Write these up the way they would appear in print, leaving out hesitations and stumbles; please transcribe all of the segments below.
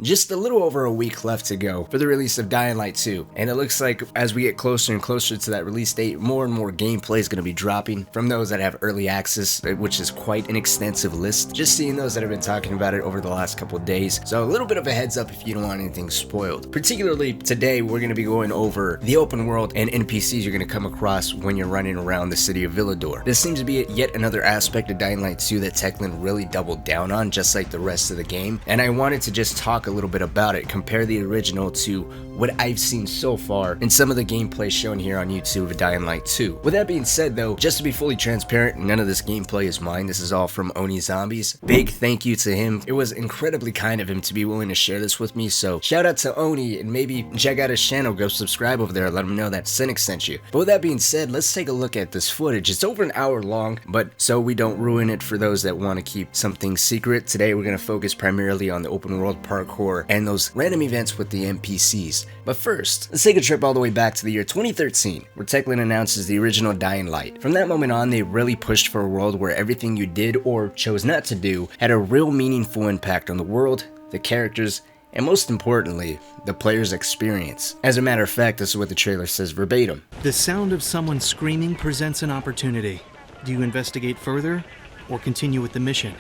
Just a little over a week left to go for the release of Dying Light 2, and it looks like as we get closer and closer to that release date, more and more gameplay is going to be dropping from those that have early access, which is quite an extensive list. Just seeing those that have been talking about it over the last couple of days, so a little bit of a heads up if you don't want anything spoiled. Particularly today, we're going to be going over the open world and NPCs you're going to come across when you're running around the city of Villador. This seems to be yet another aspect of Dying Light 2 that Techland really doubled down on, just like the rest of the game, and I wanted to just talk a little bit about it, compare the original to what I've seen so far in some of the gameplay shown here on YouTube of Dying Light 2. With that being said though, just to be fully transparent, none of this gameplay is mine. This is all from OniZombies. Big thank you to him. It was incredibly kind of him to be willing to share this with me, so shout out to Oni, and maybe check out his channel, go subscribe over there, let him know that Cynic sent you. But with that being said, let's take a look at this footage. It's over an hour long, but so we don't ruin it for those that want to keep something secret, today we're going to focus primarily on the open world parkour and those random events with the NPCs. But first, let's take a trip all the way back to the year 2013, where Techland announces the original Dying Light. From that moment on, they really pushed for a world where everything you did or chose not to do had a real meaningful impact on the world, the characters, and most importantly, the player's experience. As a matter of fact, this is what the trailer says verbatim. The sound of someone screaming presents an opportunity. Do you investigate further or continue with the mission?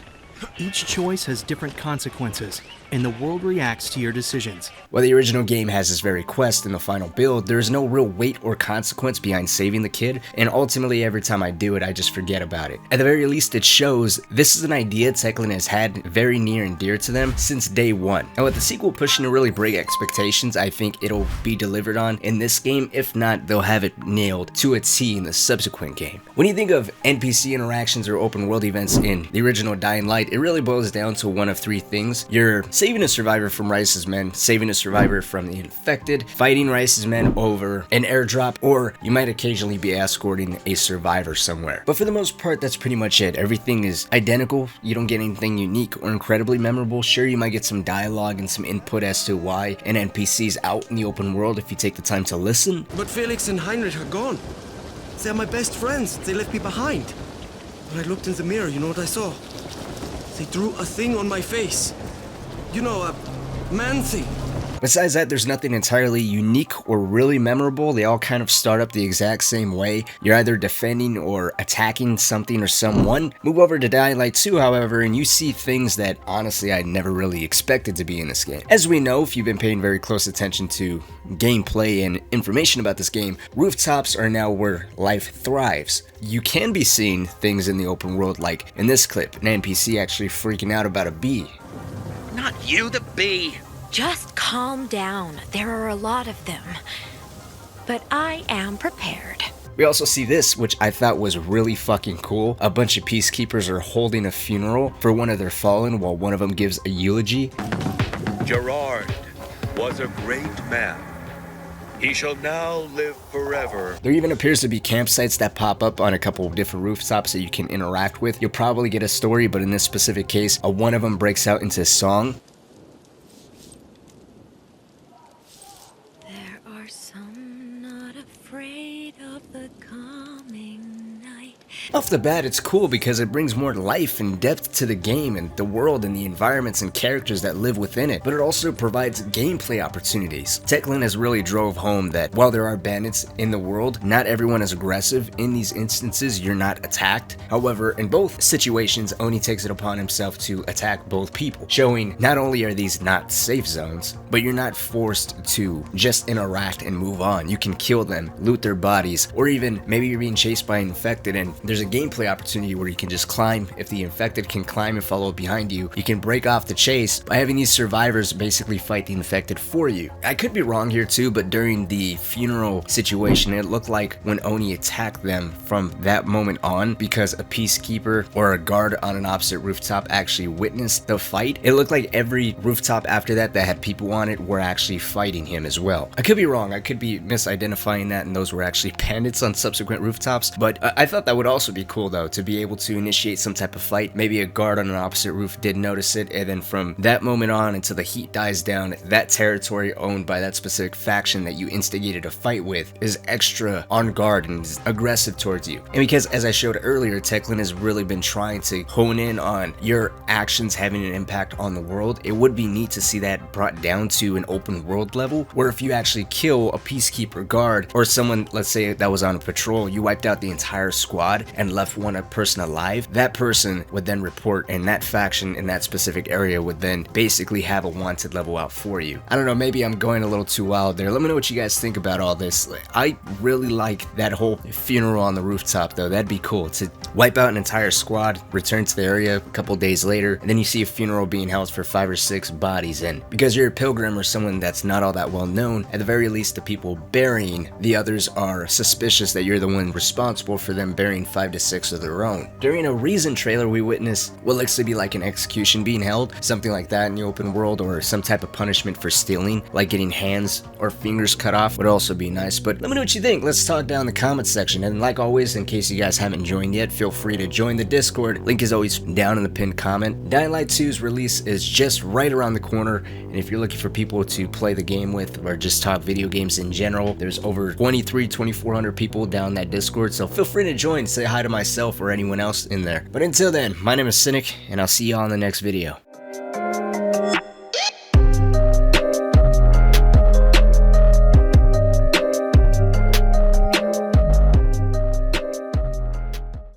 Each choice has different consequences, and the world reacts to your decisions. While the original game has this very quest in the final build, there is no real weight or consequence behind saving the kid, and ultimately every time I do it, I just forget about it. At the very least, it shows this is an idea Techland has had very near and dear to them since day one. And with the sequel pushing to really break expectations, I think it'll be delivered on in this game. If not, they'll have it nailed to a T in the subsequent game. When you think of NPC interactions or open world events in the original Dying Light, it really boils down to one of three things. You're saving a survivor from Rice's men, saving a survivor from the infected, fighting Rice's men over an airdrop, or you might occasionally be escorting a survivor somewhere. But for the most part, that's pretty much it. Everything is identical. You don't get anything unique or incredibly memorable. Sure, you might get some dialogue and some input as to why an NPC's out in the open world if you take the time to listen. But Felix and Heinrich are gone. They're my best friends. They left me behind. When I looked in the mirror, you know what I saw? They drew a thing on my face. You know, a man thing. Besides that, there's nothing entirely unique or really memorable. They all kind of start up the exact same way. You're either defending or attacking something or someone. Move over to Dying Light 2, however, and you see things that honestly I never really expected to be in this game. As we know, if you've been paying very close attention to gameplay and information about this game, rooftops are now where life thrives. You can be seeing things in the open world, like in this clip, an NPC actually freaking out about a bee. Not you, the bee! Just calm down. There are a lot of them. But I am prepared. We also see this, which I thought was really fucking cool. A bunch of peacekeepers are holding a funeral for one of their fallen while one of them gives a eulogy. Gerard was a great man. He shall now live forever. There even appears to be campsites that pop up on a couple of different rooftops that you can interact with. You'll probably get a story, but in this specific case, one of them breaks out into a song. There are some not afraid of the coming night. Off the bat, it's cool because it brings more life and depth to the game and the world and the environments and characters that live within it, but it also provides gameplay opportunities. Techland has really drove home that while there are bandits in the world, not everyone is aggressive. In these instances, you're not attacked. However, in both situations, Oni takes it upon himself to attack both people, showing not only are these not safe zones, but you're not forced to just interact and move on. You can kill them, loot their bodies, or even maybe you're being chased by an infected and there's a gameplay opportunity where you can just climb. If the infected can climb and follow behind you, you can break off the chase by having these survivors basically fight the infected for you. I could be wrong here too, but during the funeral situation, it looked like when Oni attacked them from that moment on, because a peacekeeper or a guard on an opposite rooftop actually witnessed the fight, it looked like every rooftop after that that had people on it were actually fighting him as well. I could be wrong. I could be misidentifying that and those were actually bandits on subsequent rooftops, but I thought that would also also be cool though, to be able to initiate some type of fight. Maybe a guard on an opposite roof did notice it, and then from that moment on until the heat dies down, that territory owned by that specific faction that you instigated a fight with is extra on guard and is aggressive towards you. And because, as I showed earlier, Techland has really been trying to hone in on your actions having an impact on the world, it would be neat to see that brought down to an open world level, where if you actually kill a peacekeeper guard or someone, let's say that was on a patrol, you wiped out the entire squad and left one person alive, that person would then report, and that faction in that specific area would then basically have a wanted level out for you. I don't know, maybe I'm going a little too wild there. Let me know what you guys think about all this. I really like that whole funeral on the rooftop though. That'd be cool to wipe out an entire squad, return to the area a couple days later, and then you see a funeral being held for 5 or 6 bodies. And because you're a pilgrim or someone that's not all that well known, at the very least the people burying the others are suspicious that you're the one responsible for them burying 5 to 6 of their own. During a Reason trailer, we witnessed what looks to be like an execution being held, something like that in the open world, or some type of punishment for stealing, like getting hands or fingers cut off would also be nice. But let me know what you think. Let's talk down in the comments section. And like always, in case you guys haven't joined yet, feel free to join the Discord. Link is always down in the pinned comment. Dying Light 2's release is just right around the corner, and if you're looking for people to play the game with or just talk video games in general, there's over 2,400 people down that Discord, so feel free to join, say hi to myself or anyone else in there. But until then, my name is Cynic, and I'll see y'all in the next video.